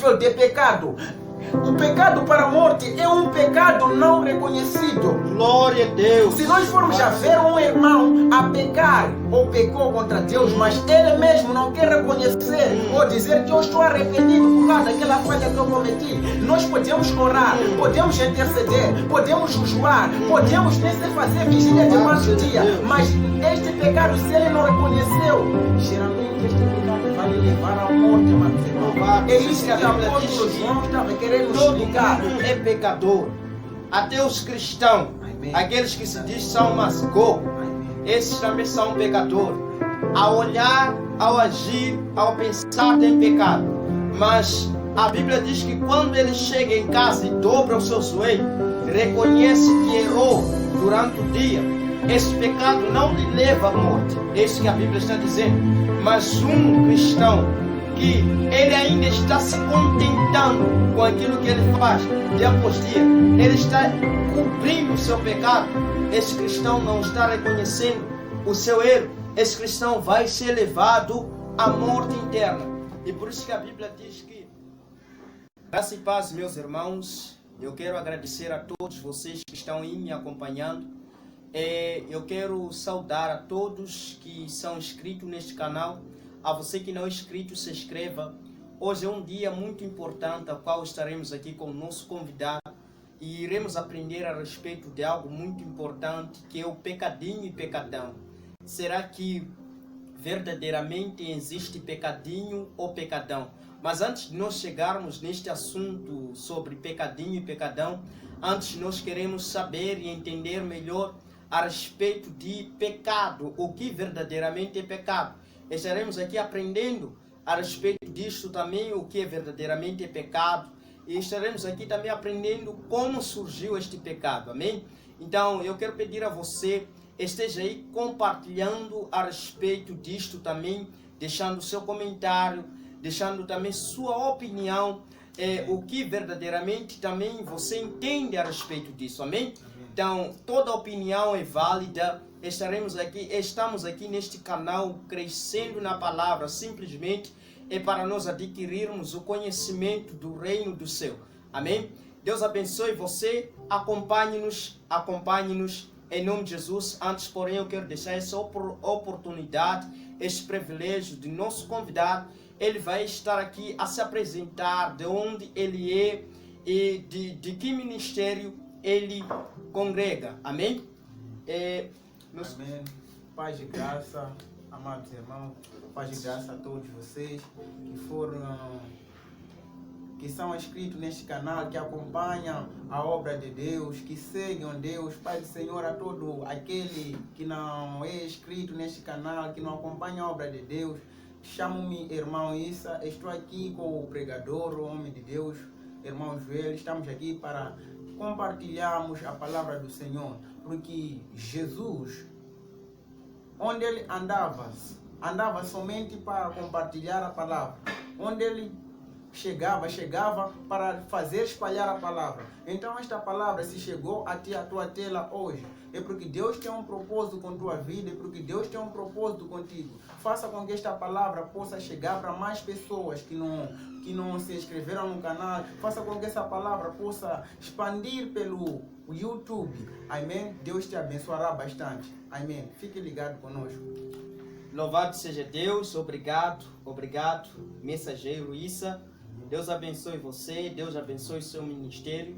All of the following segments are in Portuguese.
nível de pecado. O pecado para a morte é um pecado não reconhecido. Glória a Deus. Se nós formos a ver um irmão a pecar ou pecou contra Deus, mas ele mesmo não quer reconhecer ou dizer que eu estou arrependido por causa daquela falha que eu cometi, nós podemos orar, podemos interceder, podemos jejuar, podemos nem se fazer vigília de quanto dia, mas este pecado, se ele não reconheceu, geralmente este pecado vai lhe levar à morte, amados irmãos. É isso que o apóstolo João estava querendo explicar. É pecador. Até os cristãos, Amém. aqueles que se dizem são masgô, esses também são pecadores. Ao olhar, ao agir, ao pensar tem pecado. Mas a Bíblia diz que quando ele chega em casa e dobra o seu joelho, reconhece que errou durante o dia, esse pecado não lhe leva à morte. É isso que a Bíblia está dizendo. Mas um cristão que ele ainda está se contentando com aquilo que ele faz dia após dia, ele está cobrindo o seu pecado, esse cristão não está reconhecendo o seu erro, esse cristão vai ser levado à morte interna. E por isso que a Bíblia diz que, graça e paz, meus irmãos, eu quero agradecer a todos vocês que estão aí me acompanhando. Eu quero saudar a todos que são inscritos neste canal. A você que não é inscrito, se inscreva. Hoje é um dia muito importante, ao qual estaremos aqui com o nosso convidado e iremos aprender a respeito de algo muito importante, que é o pecadinho e pecadão. Será que verdadeiramente existe pecadinho ou pecadão? Mas antes de nós chegarmos neste assunto sobre pecadinho e pecadão, antes nós queremos saber e entender melhor a respeito de pecado, o que verdadeiramente é pecado. Estaremos aqui aprendendo a respeito disto também, o que verdadeiramente é pecado. E estaremos aqui também aprendendo como surgiu este pecado, amém? Então, eu quero pedir a você, esteja aí compartilhando a respeito disto também, deixando seu comentário, deixando também sua opinião, o que verdadeiramente também você entende a respeito disso, amém? Então, toda opinião é válida. Estamos aqui neste canal crescendo na palavra, simplesmente é para nós adquirirmos o conhecimento do reino do céu. Amém? Deus abençoe você, acompanhe-nos em nome de Jesus. Antes, porém, eu quero deixar essa oportunidade, esse privilégio de nosso convidado. Ele vai estar aqui a se apresentar, de onde ele é e de que ministério ele congrega. Amém? Amém. Paz e graça, amados irmãos, paz e graça a todos vocês que são inscritos neste canal, que acompanham a obra de Deus, que seguem Deus. Pai do Senhor, a todo aquele que não é inscrito neste canal, que não acompanha a obra de Deus, chamo-me irmão Issa, estou aqui com o pregador, o homem de Deus, irmão Joel. Estamos aqui para compartilharmos a palavra do Senhor, porque Jesus, onde ele andava somente para compartilhar a palavra. Onde ele chegava para fazer espalhar a palavra. Então esta palavra, se chegou até a tua tela hoje, é porque Deus tem um propósito com a tua vida, é porque Deus tem um propósito contigo. Faça com que esta palavra possa chegar para mais pessoas que não se inscreveram no canal. Faça com que essa palavra possa expandir pelo YouTube. Amém? Deus te abençoará bastante. Amém? Fique ligado conosco. Louvado seja Deus. Obrigado, mensageiro Issa. Deus abençoe você, Deus abençoe seu ministério.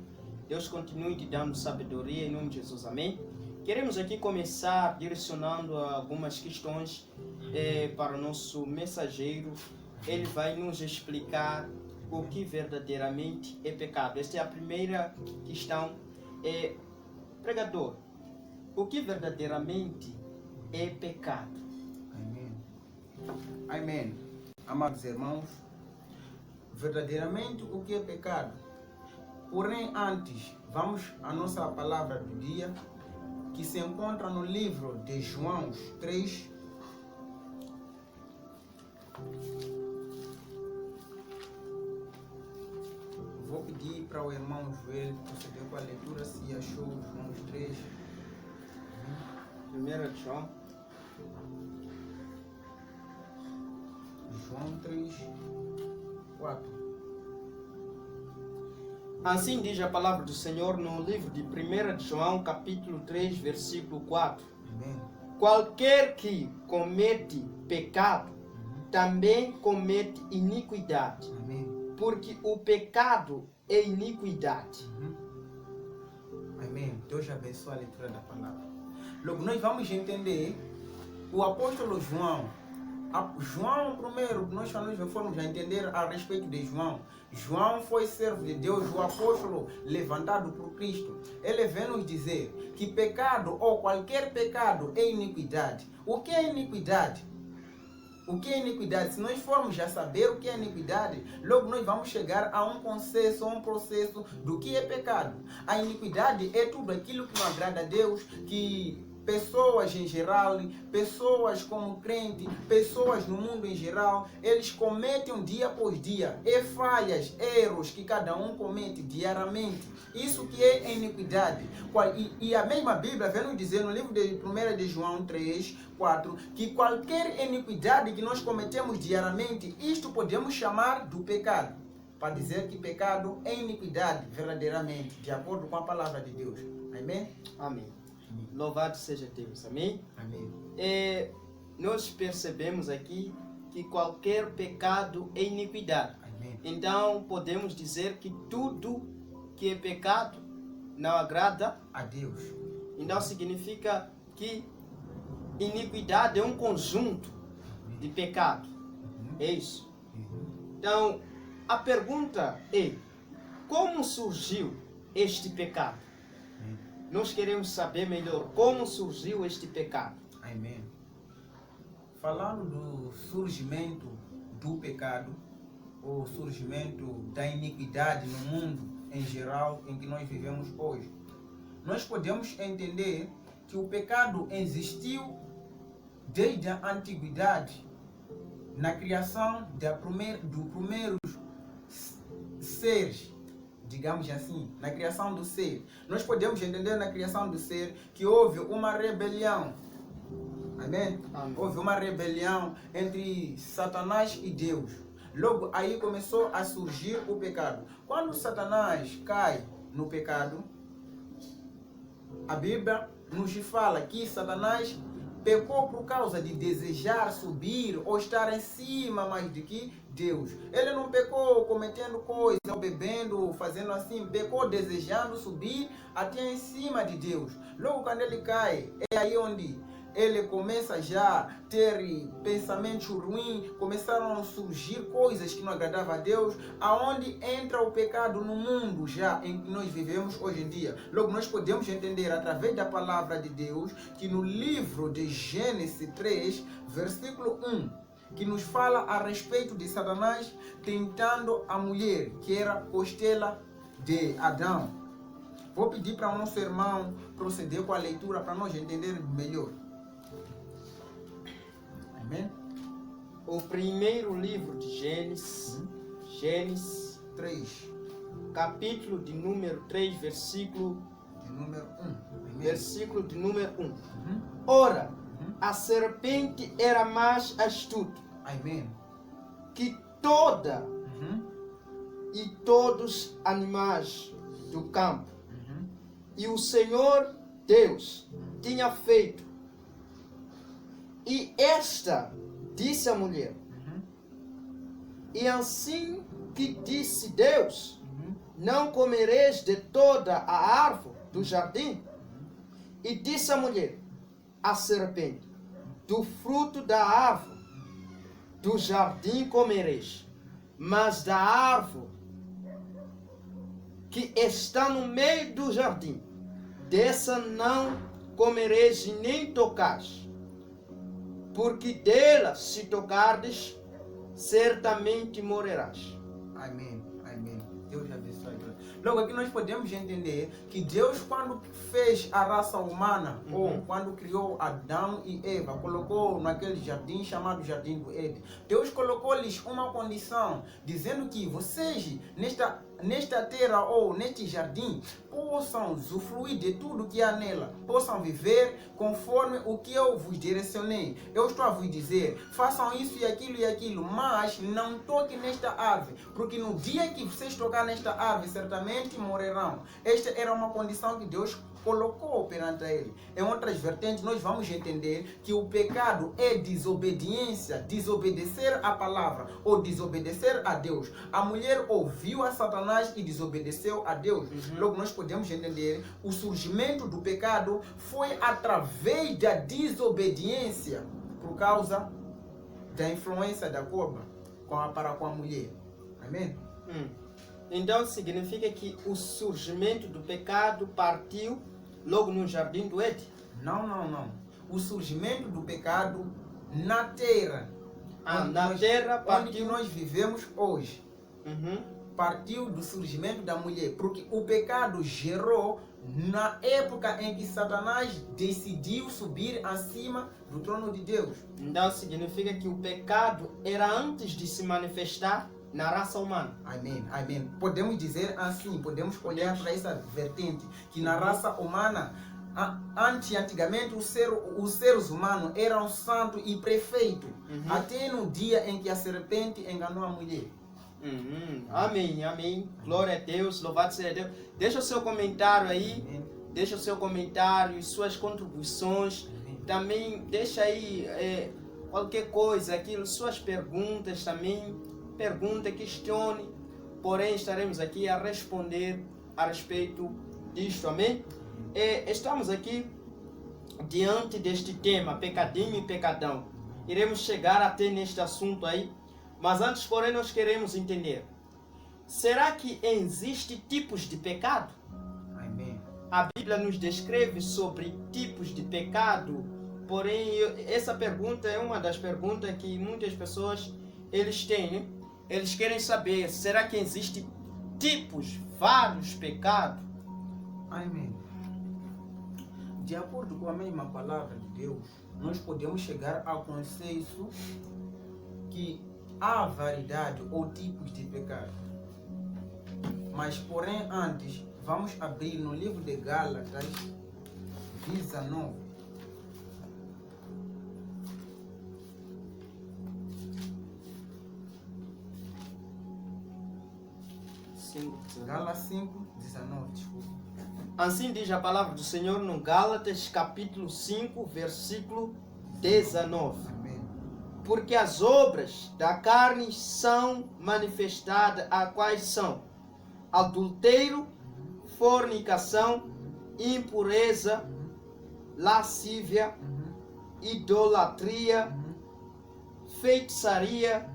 Deus continue te dando sabedoria em nome de Jesus. Amém? Queremos aqui começar direcionando algumas questões para o nosso mensageiro. Ele vai nos explicar o que verdadeiramente é pecado. Esta é a primeira questão. Pregador, o que verdadeiramente é pecado? Amém. Amém. Amados irmãos, verdadeiramente o que é pecado? Porém, antes, vamos à nossa palavra do dia, que se encontra no livro de João 3. Vou pedir para o irmão Joel proceder com a leitura, se achou João 3. 1 João. João 3, 4. Assim diz a palavra do Senhor no livro de 1 de João, capítulo 3, versículo 4. Amém. Qualquer que comete pecado, também comete iniquidade, Amém. porque o pecado é iniquidade. Amém. Deus abençoe a leitura da palavra. Logo, nós vamos entender o apóstolo João. João, primeiro, nós formos a entender a respeito de João. João foi servo de Deus, o apóstolo levantado por Cristo. Ele vem nos dizer que pecado ou qualquer pecado é iniquidade. O que é iniquidade? O que é iniquidade? Se nós formos já saber o que é iniquidade, logo nós vamos chegar a um consenso, a um processo do que é pecado. A iniquidade é tudo aquilo que não agrada a Deus, que pessoas em geral, pessoas como crente, pessoas no mundo em geral, eles cometem dia após dia. É falhas, erros que cada um comete diariamente. Isso que é iniquidade. E a mesma Bíblia vem nos dizer no livro de 1 de João 3, 4, que qualquer iniquidade que nós cometemos diariamente, isto podemos chamar do pecado. Para dizer que pecado é iniquidade, verdadeiramente, de acordo com a palavra de Deus. Amém? Amém. Louvado seja Deus. Amém? Amém. Nós percebemos aqui que qualquer pecado é iniquidade. Amém. Então podemos dizer que tudo que é pecado não agrada A Deus. Então significa que iniquidade é um conjunto de pecado. É isso. Então a pergunta é: como surgiu este pecado? Nós queremos saber melhor como surgiu este pecado. Amém. Falando do surgimento do pecado, ou surgimento da iniquidade no mundo em geral em que nós vivemos hoje, nós podemos entender que o pecado existiu desde a antiguidade, na criação do primeiros seres, digamos assim, na criação do ser. Nós podemos entender na criação do ser que houve uma rebelião. Amém? Amém. Houve uma rebelião entre Satanás e Deus. Logo aí começou a surgir o pecado. Quando Satanás cai no pecado, a Bíblia nos fala que Satanás pecou por causa de desejar subir ou estar em cima mais do que Deus. Ele não pecou cometendo coisas, ou bebendo, fazendo assim. Pecou desejando subir até em cima de Deus. Logo quando ele cai, é aí onde ele começa já a ter pensamentos ruins, começaram a surgir coisas que não agradavam a Deus, aonde entra o pecado no mundo já em que nós vivemos hoje em dia. Logo nós podemos entender através da palavra de Deus que no livro de Gênesis 3, versículo 1, que nos fala a respeito de Satanás tentando a mulher, que era costela de Adão. Vou pedir para o nosso irmão proceder com a leitura para nós entendermos melhor. Amém? O primeiro livro de Gênesis, Gênesis 3, capítulo de número 3, versículo de número 1. Amém? versículo de número 1. Ora, a serpente era mais astuta Amém. que toda e todos animais do campo. E o Senhor Deus tinha feito. E esta disse à mulher: e assim que disse Deus, não comereis de toda a árvore do jardim? E disse a mulher, a serpente: do fruto da árvore do jardim comereis, mas da árvore que está no meio do jardim, dessa não comereis nem tocareis, porque dela se tocardes, certamente morrerás. Amém. Amém. Deus abençoe. Logo aqui nós podemos entender que Deus, quando fez a raça humana, ou quando criou Adão e Eva, colocou naquele jardim chamado Jardim do Éden, Deus colocou-lhes uma condição, dizendo que vocês, nesta terra ou neste jardim, possam usufruir de tudo que há nela, possam viver conforme o que eu vos direcionei. Eu estou a vos dizer, façam isso e aquilo, mas não toquem nesta árvore, porque no dia que vocês tocarem nesta árvore, certamente certamente morrerão. Esta era uma condição que Deus colocou perante ele. Em outras vertentes, nós vamos entender que o pecado é desobediência, desobedecer a palavra ou desobedecer a Deus. A mulher ouviu a Satanás e desobedeceu a Deus. Logo, nós podemos entender o surgimento do pecado foi através da desobediência por causa da influência da cobra para com a mulher. Amém? Então significa que o surgimento do pecado partiu logo no jardim do Éden? Não. O surgimento do pecado na terra. Onde nós vivemos hoje. Partiu do surgimento da mulher. Porque o pecado gerou na época em que Satanás decidiu subir acima do trono de Deus. Então significa que o pecado era antes de se manifestar na raça humana. Amém. Podemos dizer assim, podemos olhar para essa vertente, que na raça humana, antigamente os seres humanos eram santos e perfeitos, até no dia em que a serpente enganou a mulher. Amém. Glória a Deus, louvado seja Deus. Deixa o seu comentário aí, deixa o seu comentário e suas contribuições. Também deixa aí qualquer coisa, aquilo, suas perguntas também. Pergunta, questione, porém estaremos aqui a responder a respeito disto, amém? Estamos aqui diante deste tema, pecadinho e pecadão. Iremos chegar até neste assunto aí, mas antes, porém, nós queremos entender. Será que existem tipos de pecado? Amém. A Bíblia nos descreve sobre tipos de pecado, porém, essa pergunta é uma das perguntas que muitas pessoas eles têm, né? Eles querem saber, será que existem tipos, vários pecados? Amém. De acordo com a mesma palavra de Deus, nós podemos chegar ao consenso que há variedade ou tipos de pecado. Mas, porém, antes, vamos abrir no livro de Gálatas 19. Gálatas 5, 19, desculpa. Assim diz a palavra do Senhor no Gálatas capítulo 5, versículo 19. Amém. Porque as obras da carne são manifestadas, a quais são adultério, fornicação, impureza, lascívia, idolatria, feitiçaria,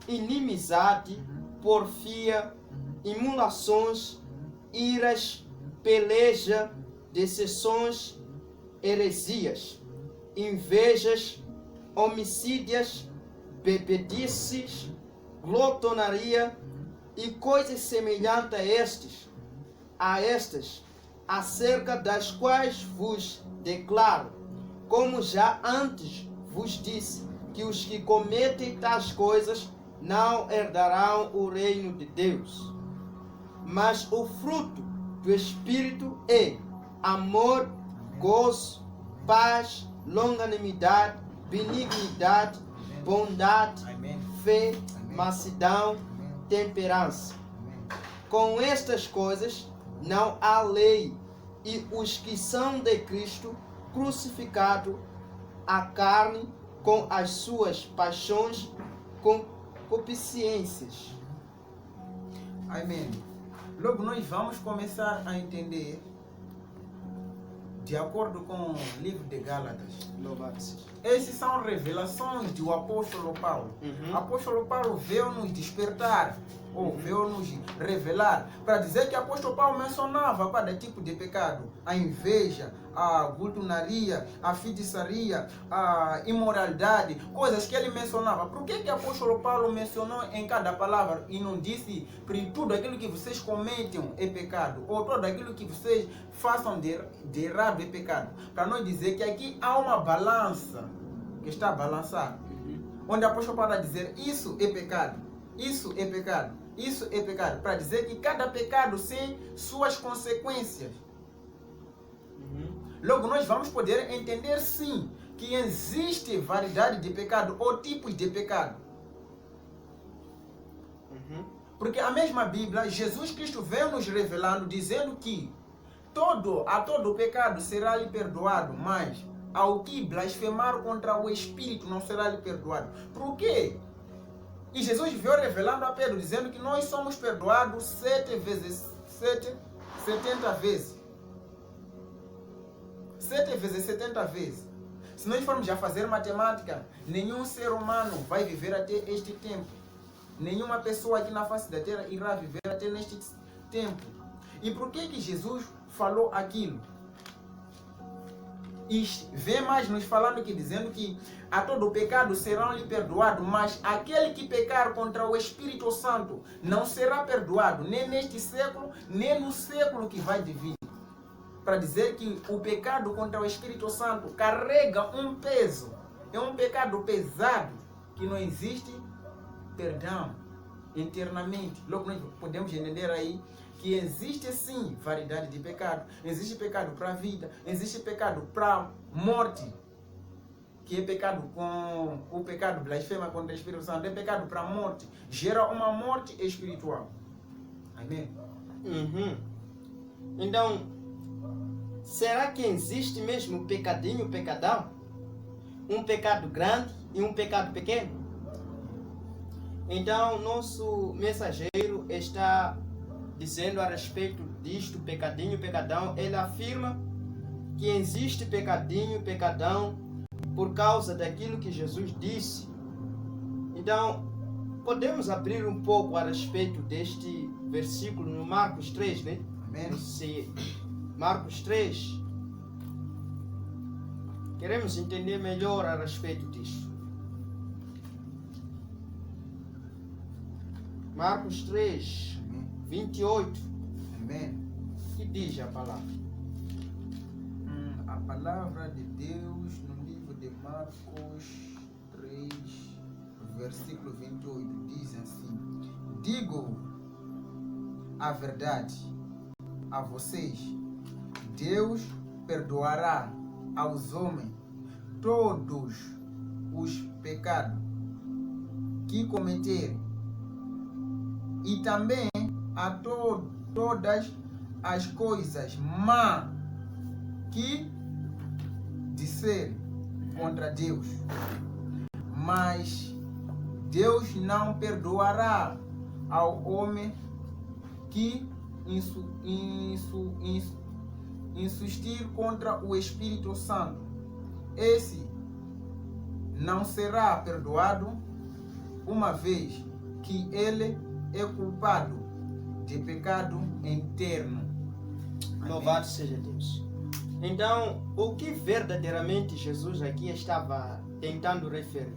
inimizade, porfia, imulações, iras, peleja, dissensões, heresias, invejas, homicídias, bebedices, glotonaria e coisas semelhantes a estas, acerca das quais vos declaro, como já antes vos disse, que os que cometem tais coisas não herdarão o reino de Deus. Mas o fruto do Espírito é amor, gozo, paz, longanimidade, benignidade, bondade, fé, mansidão, temperança. Com estas coisas não há lei, e os que são de Cristo crucificado a carne com as suas paixões, concupiscências. Amém. Logo nós vamos começar a entender, de acordo com o livro de Gálatas. Essas são revelações do apóstolo Paulo. O apóstolo Paulo veio nos despertar, ou veio nos revelar, para dizer que o apóstolo Paulo mencionava cada tipo de pecado: a inveja, a glutonaria, a feitiçaria, a imoralidade, coisas que ele mencionava. Por que o apóstolo Paulo mencionou em cada palavra e não disse tudo aquilo que vocês cometem é pecado, ou tudo aquilo que vocês façam de errado é pecado? Para nós dizer que aqui há uma balança que está a balançar, onde o apóstolo Paulo vai dizer isso é pecado, isso é pecado, isso é pecado, para dizer que cada pecado tem suas consequências. Logo nós vamos poder entender sim que existe variedade de pecado ou tipos de pecado. Porque a mesma Bíblia, Jesus Cristo veio nos revelando, dizendo que a todo pecado será lhe perdoado, mas ao que blasfemar contra o Espírito não será lhe perdoado. Por quê? E Jesus veio revelando a Pedro, dizendo que nós somos perdoados 70 vezes. 70 vezes. Se nós formos já fazer matemática, nenhum ser humano vai viver até este tempo. Nenhuma pessoa aqui na face da terra irá viver até neste tempo. E por que Jesus falou aquilo? E vem mais nos falando que dizendo que a todo pecado serão lhe perdoados, mas aquele que pecar contra o Espírito Santo não será perdoado, nem neste século, nem no século que vai de vir. Para dizer que o pecado contra o Espírito Santo carrega um peso, é um pecado pesado, que não existe perdão internamente. Logo nós podemos entender aí que existe sim variedade de pecado. Existe pecado para a vida, existe pecado para a morte, que é pecado com o pecado blasfema contra o Espírito Santo, é pecado para a morte, gera uma morte espiritual. Amém? Então, será que existe mesmo pecadinho, pecadão? Um pecado grande e um pecado pequeno? Então, nosso mensageiro está dizendo a respeito disto, pecadinho, pecadão. Ele afirma que existe pecadinho, pecadão, por causa daquilo que Jesus disse. Então, podemos abrir um pouco a respeito deste versículo no Marcos 3, né? Amém. Marcos 3. Queremos entender melhor a respeito disso. Marcos 3, 28. Amém. Que diz a palavra? A palavra de Deus no livro de Marcos 3, versículo 28, diz assim: digo a verdade a vocês, Deus perdoará aos homens todos os pecados que cometerem, e também a todas as coisas má que disserem contra Deus. Mas Deus não perdoará ao homem que insistir contra o Espírito Santo. Esse não será perdoado, uma vez que ele é culpado de pecado eterno. Louvado seja Deus. Então, o que verdadeiramente Jesus aqui estava tentando referir?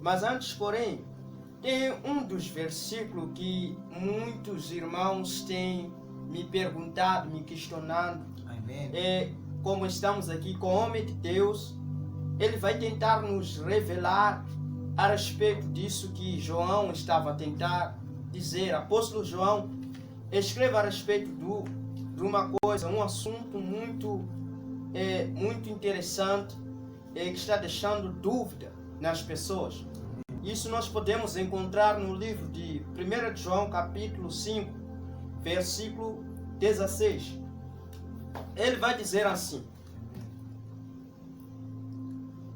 Mas antes, porém, tem um dos versículos que muitos irmãos têm me perguntado, me questionando. Amém. Como estamos aqui com o homem de Deus, ele vai tentar nos revelar a respeito disso que João estava a tentar dizer. Apóstolo João escreve a respeito de uma coisa, um assunto muito interessante, que está deixando dúvida nas pessoas. Isso nós podemos encontrar no livro de 1 João, capítulo 5, versículo 16. Ele vai dizer assim: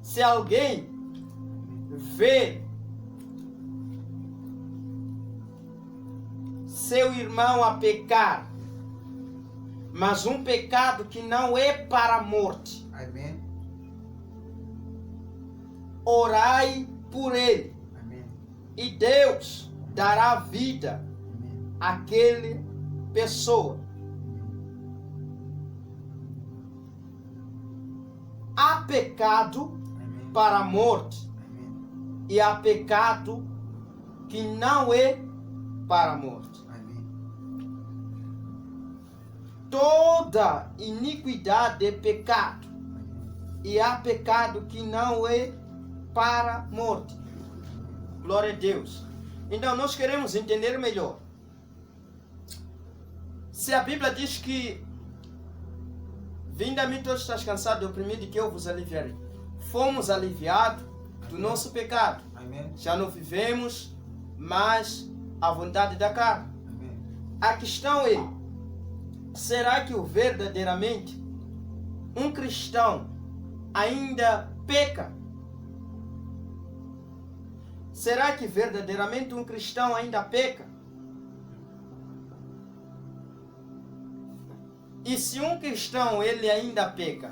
se alguém vê seu irmão a pecar, mas um pecado que não é para a morte, Amém. orai por ele. Amém. E Deus dará vida Amém. àquela pessoa. Há pecado Amém. para a morte Amém. e há pecado que não é para a morte. Amém. Toda iniquidade é pecado e há pecado que não é para a morte. Glória a Deus. Então nós queremos entender melhor. Se a Bíblia diz que vinde a mim todos estás cansados e oprimidos, que eu vos aliviarei. Fomos aliviados do nosso pecado. Amém. Já não vivemos mais a vontade da carne. Amém. A questão é, será que verdadeiramente um cristão ainda peca? Será que verdadeiramente um cristão ainda peca? E se um cristão ele ainda peca,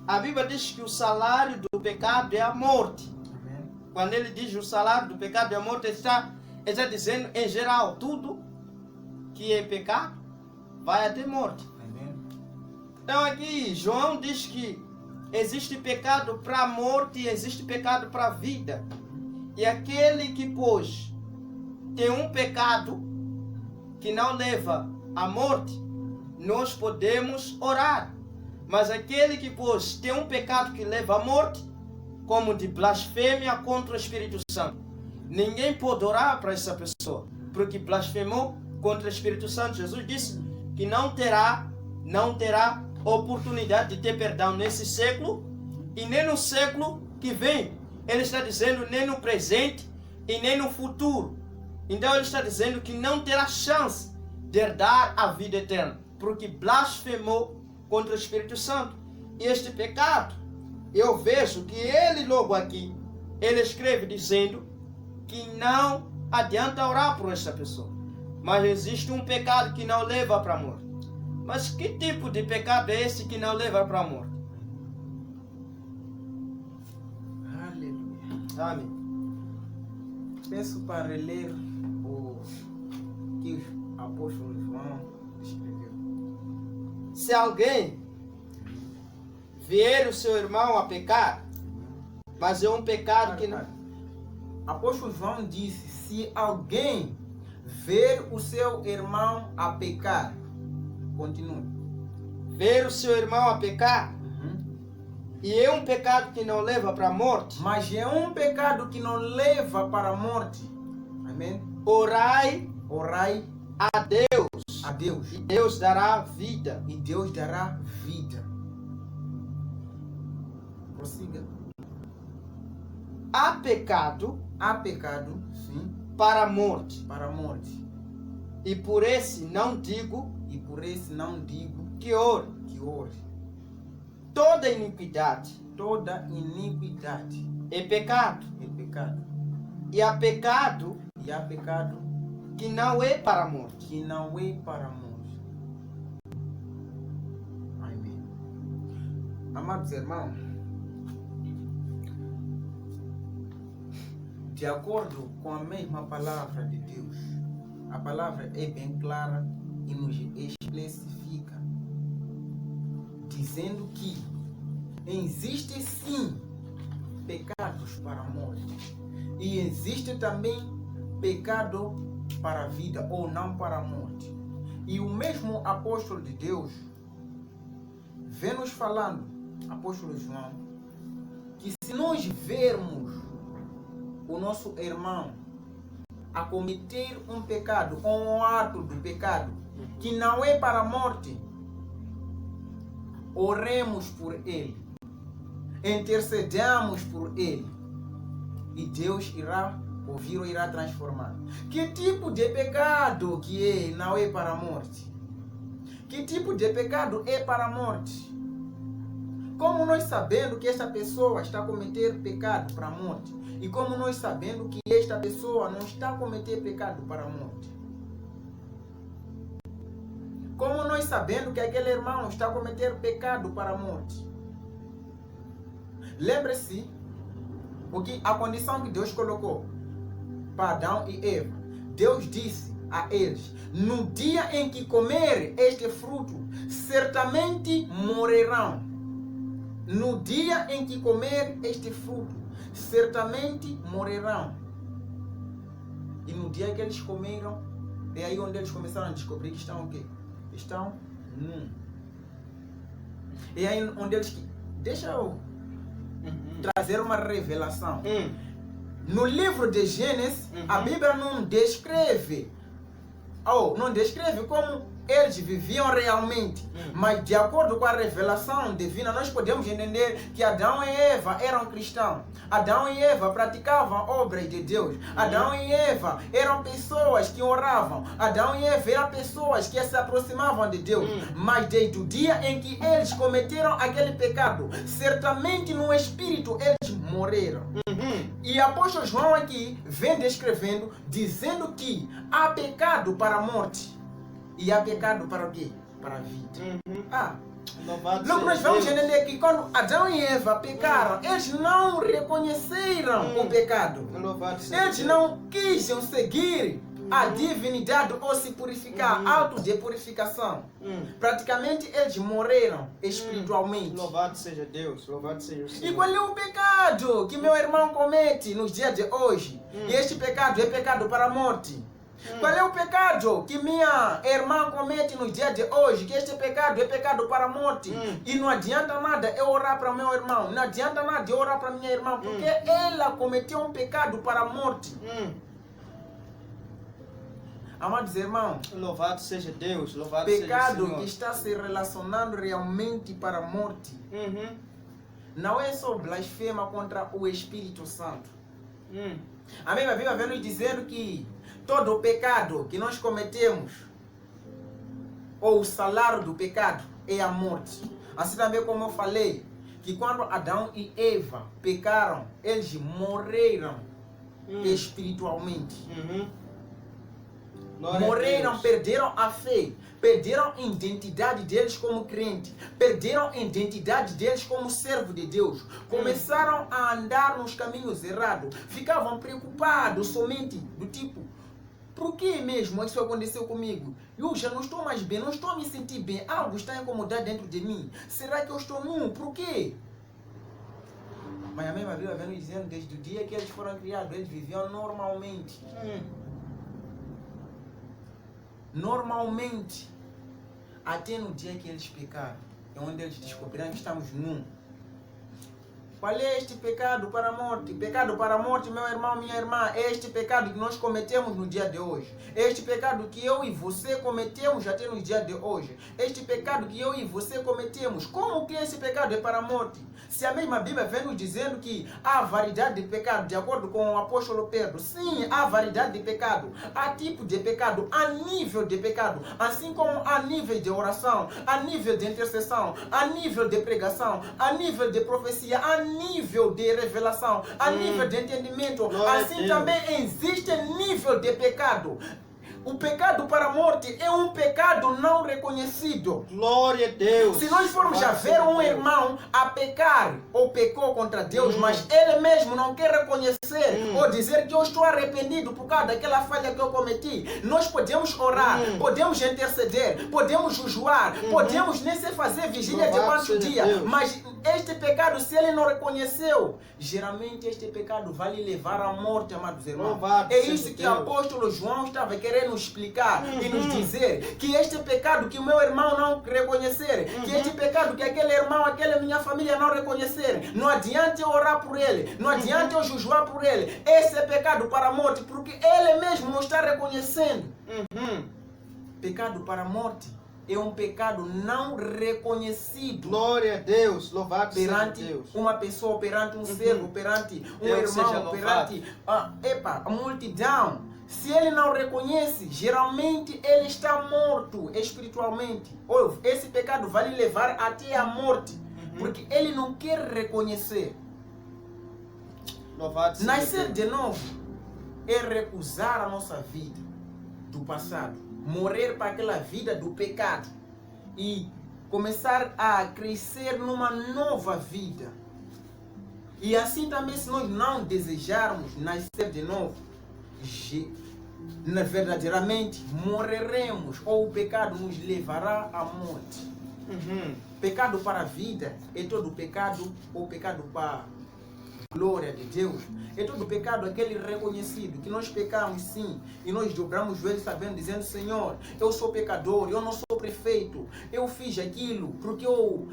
a Bíblia diz que o salário do pecado é a morte. Amém. Quando ele diz o salário do pecado é a morte, ele está dizendo em geral, tudo que é pecado vai até morte. Amém. Então aqui João diz que existe pecado para a morte e existe pecado para a vida. E aquele que, pois, tem um pecado que não leva à morte, nós podemos orar. Mas aquele que, pois, tem um pecado que leva à morte, como de blasfêmia contra o Espírito Santo, ninguém pode orar para essa pessoa, porque blasfemou contra o Espírito Santo. Jesus disse que não terá oportunidade de ter perdão nesse século e nem no século que vem. Ele está dizendo nem no presente e nem no futuro. Então ele está dizendo que não terá chance de herdar a vida eterna, porque blasfemou contra o Espírito Santo. E este pecado, eu vejo que ele logo aqui, ele escreve dizendo que não adianta orar por esta pessoa. Mas existe um pecado que não leva para a morte. Mas que tipo de pecado é esse que não leva para a morte? Aleluia. Amém. Peço para reler o que o apóstolo João escreveu. Se alguém vier o seu irmão a pecar, mas é um pecado que não... Apóstolo João disse, se alguém ver o seu irmão a pecar, continue. Ver o seu irmão a pecar, e é um pecado que não leva para a morte. Mas é um pecado que não leva para a morte. Amém? Orai Orai a Deus, a Deus. e Deus dará vida. E Deus dará vida. Prossiga. Há pecado Há pecado, sim, para a morte. para a morte. E por esse não digo E por isso não digo que ore. que hoje Toda iniquidade toda iniquidade é pecado. é pecado. E há pecado E há pecado que não é para a morte. que não é para a morte. Amém. Amados irmãos, de acordo com a mesma palavra de Deus, a palavra é bem clara e nos especifica, dizendo que existe sim pecados para a morte e existe também pecado para a vida ou não para a morte. E o mesmo apóstolo de Deus vem nos falando, apóstolo João, que se nós vermos o nosso irmão a cometer um pecado ou um ato de pecado que não é para a morte, oremos por ele, intercedamos por ele e Deus irá ouvir ou irá transformar. Que tipo de pecado que não é para a morte? Que tipo de pecado é para a morte? Como nós sabendo que esta pessoa está a cometer pecado para a morte? E como nós sabendo que esta pessoa não está a cometer pecado para a morte? Como nós sabendo que aquele irmão está a cometer pecado para a morte? Lembre-se porque a condição que Deus colocou para Adão e Eva. Deus disse a eles: no dia em que comer este fruto, certamente morrerão. No dia em que comer este fruto, certamente morrerão. E no dia que eles comeram, é aí onde eles começaram a descobrir que estão o quê? Estão num. É aí onde eles... Deixa eu trazer uma revelação. No livro de Gênesis, a Bíblia não descreve não descreve como eles viviam realmente, mas de acordo com a revelação divina, nós podemos entender que Adão e Eva eram cristãos. Adão e Eva praticavam obras de Deus. Adão e Eva eram pessoas que oravam. Adão e Eva eram pessoas que se aproximavam de Deus. Mas desde o dia em que eles cometeram aquele pecado, certamente no espírito eles morreram. E o apóstolo João aqui vem descrevendo, dizendo que há pecado para a morte. E há pecado para o quê? Para a vida. Logo nós vamos entender que quando Adão e Eva pecaram, eles não reconheceram o pecado. Eles não quiseram seguir a divinidade ou se purificar, auto de purificação. Praticamente eles morreram espiritualmente. Louvado seja Deus, louvado seja o Senhor. E qual é o pecado que meu irmão comete nos dias de hoje? E este pecado é pecado para a morte. Qual é o pecado que minha irmã comete nos dias de hoje? Que este pecado é pecado para a morte. E não adianta nada eu orar para meu irmão. Não adianta nada eu orar para minha irmã. Porque ela cometeu um pecado para a morte. Amados irmãos, louvado seja Deus, louvado seja o Senhor. Pecado que está se relacionando realmente para a morte. Não é só blasfema contra o Espírito Santo. A mesma Bíblia vem nos dizendo que todo o pecado que nós cometemos, ou o salário do pecado, é a morte. Assim também como eu falei, que quando Adão e Eva pecaram, eles morreram espiritualmente. Morreram, perderam a fé, perderam a identidade deles como crente, perderam a identidade deles como servo de Deus, começaram a andar nos caminhos errados, ficavam preocupados somente do tipo: por que mesmo isso aconteceu comigo? Eu já não estou mais bem, não estou a me sentir bem, algo está a incomodar dentro de mim, será que eu estou nu? Por quê? Mas a mesma Bíblia vem nos dizendo, desde o dia que eles foram criados, eles viviam normalmente. Normalmente, até no dia que eles pecaram, é onde eles descobriram que estamos num. Qual é este pecado para a morte? Pecado para a morte, meu irmão, minha irmã, é este pecado que nós cometemos no dia de hoje. Este pecado que eu e você cometemos até no dia de hoje. Este pecado que eu e você cometemos. Como que esse pecado é para a morte? Se a mesma Bíblia vem nos dizendo que há variedade de pecado, de acordo com o apóstolo Pedro, sim, há variedade de pecado, há tipo de pecado, há nível de pecado, assim como há nível de oração, há nível de intercessão, há nível de pregação, há nível de profecia, há nível de revelação, há nível de entendimento, assim também existe nível de pecado. O pecado para a morte é um pecado não reconhecido. Glória a Deus. Se nós formos a ver um irmão a pecar ou pecou contra Deus, mas ele mesmo não quer reconhecer ou dizer que eu estou arrependido por causa daquela falha que eu cometi, nós podemos orar, podemos interceder, podemos jejuar, podemos nem se fazer vigília de quantos dias, mas este pecado, se ele não reconheceu, geralmente este pecado vai lhe levar à morte, amados irmãos. É isso que o apóstolo João estava querendo explicar e nos dizer, que este pecado que o meu irmão não reconhecer, que este pecado que aquele irmão, aquela minha família não reconhecer, não adianta eu orar por ele, não adianta eu jejuar por ele, esse é pecado para a morte, porque ele mesmo não está reconhecendo. Pecado para a morte é um pecado não reconhecido. Glória a Deus, louvado perante seja Deus. Uma pessoa, perante um servo, perante um Deus irmão, perante a multidão. Se ele não reconhece, geralmente ele está morto espiritualmente. Ou esse pecado vai lhe levar até a morte, porque ele não quer reconhecer. Louvado seja Nascer Deus. de novo é recusar a nossa vida do passado, morrer para aquela vida do pecado e começar a crescer numa nova vida. E assim também, se nós não desejarmos nascer de novo, verdadeiramente morreremos, ou o pecado nos levará à morte. Pecado para a vida é todo pecado, ou pecado para a glória de Deus, é todo pecado aquele reconhecido, que nós pecamos sim, e nós dobramos o joelho sabendo, dizendo: Senhor, eu sou pecador, eu não sou perfeito, eu fiz aquilo, porque eu,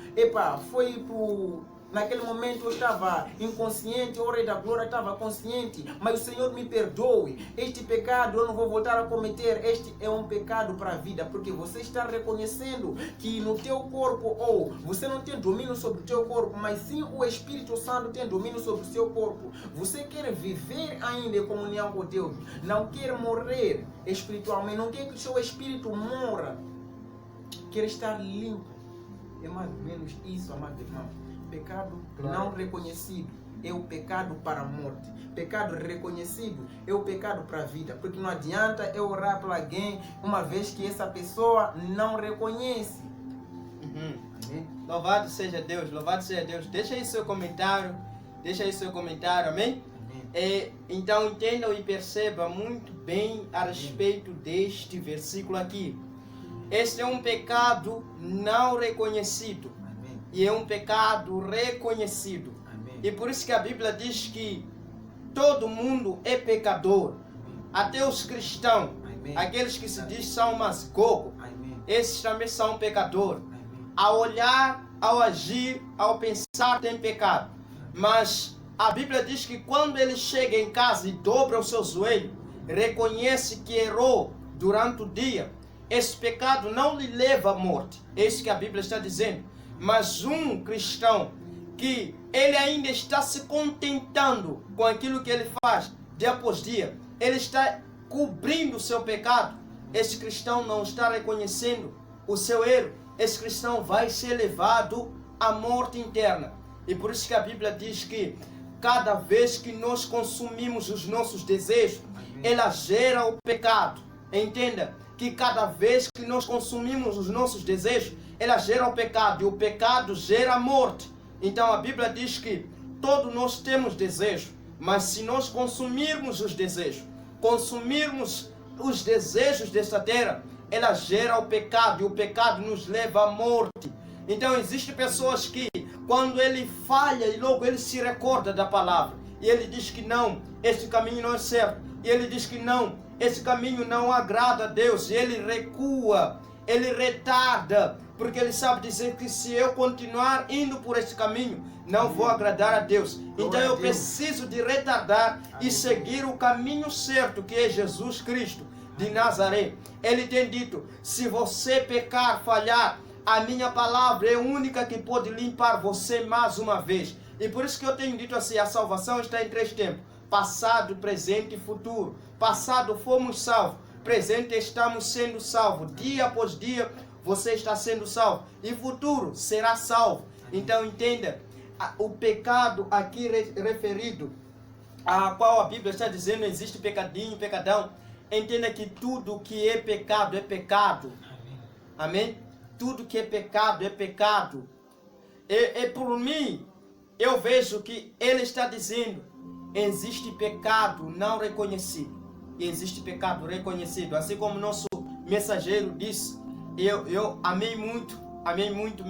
foi por Naquele momento eu estava inconsciente, o Rei da Glória estava consciente, mas o Senhor me perdoe. Este pecado eu não vou voltar a cometer. Este é um pecado para a vida, porque você está reconhecendo que no teu corpo, ou você não tem domínio sobre o teu corpo, mas sim o Espírito Santo tem domínio sobre o seu corpo. Você quer viver ainda em comunhão com Deus, não quer morrer espiritualmente, não quer que o seu espírito morra, quer estar limpo. É mais ou menos isso, amado irmão. Pecado não reconhecido é o pecado para a morte. Pecado reconhecido é o pecado para a vida. Porque não adianta eu orar para alguém uma vez que essa pessoa não reconhece. Amém? Louvado seja Deus, louvado seja Deus. Deixa aí seu comentário, amém? Então entendam e percebam muito bem a respeito deste versículo aqui. Este é um pecado não reconhecido. Amém. E é um pecado reconhecido. Amém. E por isso que a Bíblia diz que todo mundo é pecador. Amém. Até os cristãos, Amém. aqueles que se diz são masgogo, Amém. esses também são pecadores. Amém. Ao olhar, ao agir, ao pensar tem pecado. Mas a Bíblia diz que quando ele chega em casa e dobra o seu joelho, reconhece que errou durante o dia, esse pecado não lhe leva à morte. É isso que a Bíblia está dizendo. Mas um cristão que ele ainda está se contentando com aquilo que ele faz dia após dia, ele está cobrindo o seu pecado, esse cristão não está reconhecendo o seu erro, esse cristão vai ser levado à morte interna. E por isso que a Bíblia diz que cada vez que nós consumimos os nossos desejos, ela gera o pecado. Entenda que cada vez que nós consumimos os nossos desejos, ela gera o pecado, e o pecado gera a morte. Então a Bíblia diz que todos nós temos desejos, mas se nós consumirmos os desejos desta terra, ela gera o pecado, e o pecado nos leva à morte. Então existem pessoas que, quando ele falha e logo ele se recorda da palavra, e ele diz que não, esse caminho não é certo, e ele diz que não, esse caminho não agrada a Deus, e ele recua, ele retarda, porque ele sabe dizer que se eu continuar indo por esse caminho, não vou agradar a Deus. Então eu preciso de retardar e seguir o caminho certo, que é Jesus Cristo de Nazaré. Ele tem dito, se você pecar, falhar, a minha palavra é a única que pode limpar você mais uma vez. E por isso que eu tenho dito assim, a salvação está em 3 tempos: passado, presente e futuro. Passado fomos salvos, presente estamos sendo salvos, dia após dia você está sendo salvo, e futuro será salvo. Então entenda, o pecado aqui referido, a qual a Bíblia está dizendo existe pecadinho, pecadão. Entenda que tudo que é pecado é pecado. Amém? Tudo que é pecado é pecado. E por mim, eu vejo que ele está dizendo, existe pecado não reconhecido e existe pecado reconhecido. Assim como nosso mensageiro disse, eu amei muito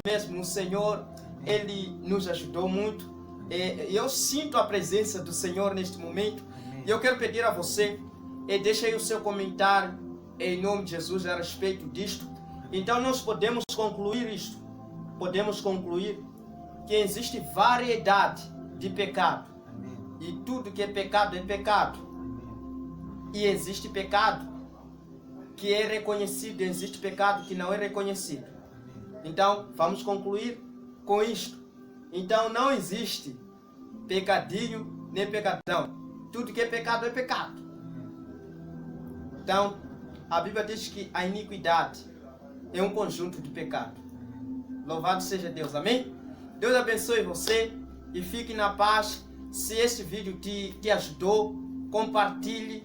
mesmo o Senhor. Ele nos ajudou muito. Eu sinto a presença do Senhor neste momento. E eu quero pedir a você, deixe aí o seu comentário em nome de Jesus a respeito disto. Então nós podemos concluir isto. Podemos concluir que existe variedade de pecado. E tudo que é pecado é pecado. E existe pecado que é reconhecido, e existe pecado que não é reconhecido. Então vamos concluir com isto. Então não existe pecadinho nem pecadão. Tudo que é pecado é pecado. Então a Bíblia diz que a iniquidade é um conjunto de pecado. Louvado seja Deus, amém? Deus abençoe você e fique na paz. Se este vídeo te ajudou, compartilhe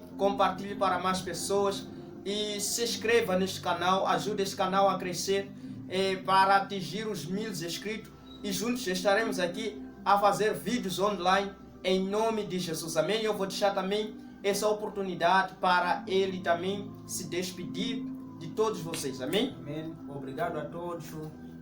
para mais pessoas e se inscreva neste canal, ajude este canal a crescer para atingir os 1000 inscritos, e juntos estaremos aqui a fazer vídeos online em nome de Jesus, amém? Eu vou deixar também essa oportunidade para ele também se despedir de todos vocês, amém? Amém. Obrigado a todos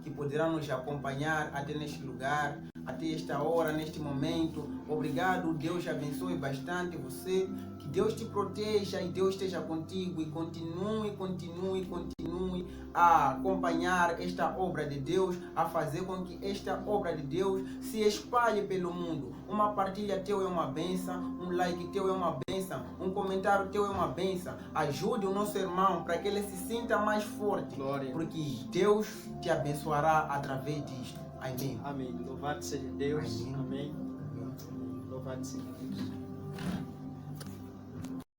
que poderão nos acompanhar até neste lugar, até esta hora, neste momento. Obrigado, Deus abençoe bastante você que Que Deus te proteja e Deus esteja contigo e continue a acompanhar esta obra de Deus, a fazer com que esta obra de Deus se espalhe pelo mundo. Uma partilha teu é uma bênção, um like teu é uma bênção, um comentário teu é uma bênção. Ajude o nosso irmão para que ele se sinta mais forte. Glória. Porque Deus te abençoará através disto. Amém. Amém. Louvado seja Deus. Amém. Amém. Louvado seja Deus.